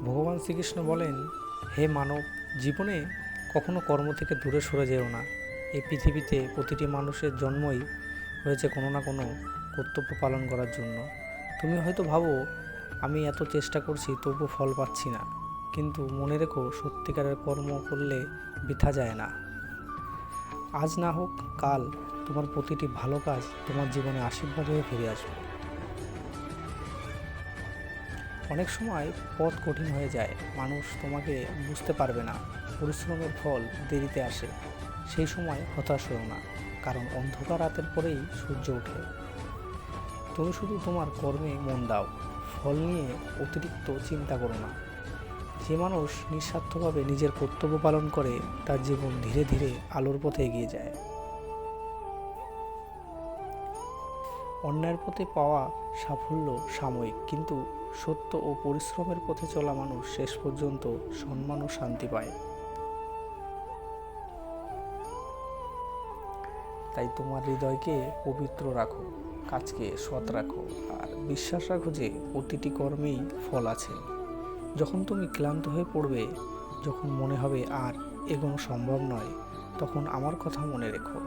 ভগবান শ্রীকৃষ্ণ বলেন, হে মানব, জীবনে কখনো কর্ম থেকে দূরে সরে যেও না। এই পৃথিবীতে প্রতিটি মানুষের জন্মই হয়েছে কোনো না কোনো কর্তব্য পালন করার জন্য। তুমি হয়তো ভাবো, আমি এত চেষ্টা করছি তবু ফল পাচ্ছি না, কিন্তু মনে রেখো, সত্যিকারের কর্ম করলে বৃথা যায় না। আজ না হোক কাল তোমার প্রতিটি ভালো কাজ তোমার জীবনে আশীর্বাদ হয়ে ফিরে আসবে। অনেক সময় পথ কঠিন হয়ে যায়, মানুষ তোমাকে বুঝতে পারবে না, পরিশ্রমের ফল দেরিতে আসে। সেই সময় হতাশ হও না, কারণ অন্ধকার রাতের পরেই সূর্য ওঠে। তুমি শুধু তোমার কর্মে মন দাও, ফল নিয়ে অতিরিক্ত চিন্তা করো না। যে মানুষ নিঃস্বার্থভাবে নিজের কর্তব্য পালন করে, তার জীবন ধীরে ধীরে আলোর পথে এগিয়ে যায়। অন্যায়ের পথে পাওয়া সাফল্য সাময়িক, কিন্তু সত্য ও পরিশ্রমের পথে চলা মানুষ শেষ পর্যন্ত সম্মান ও শান্তি পায়। তাই তোমার হৃদয়কে পবিত্র রাখো, কাজকে সৎ রাখো, আর বিশ্বাস রাখো যে প্রতিটি কর্মেই ফল আছে। যখন তুমি ক্লান্ত হয়ে পড়বে, যখন মনে হবে আর এগোনো সম্ভব নয়, তখন আমার কথা মনে রেখো।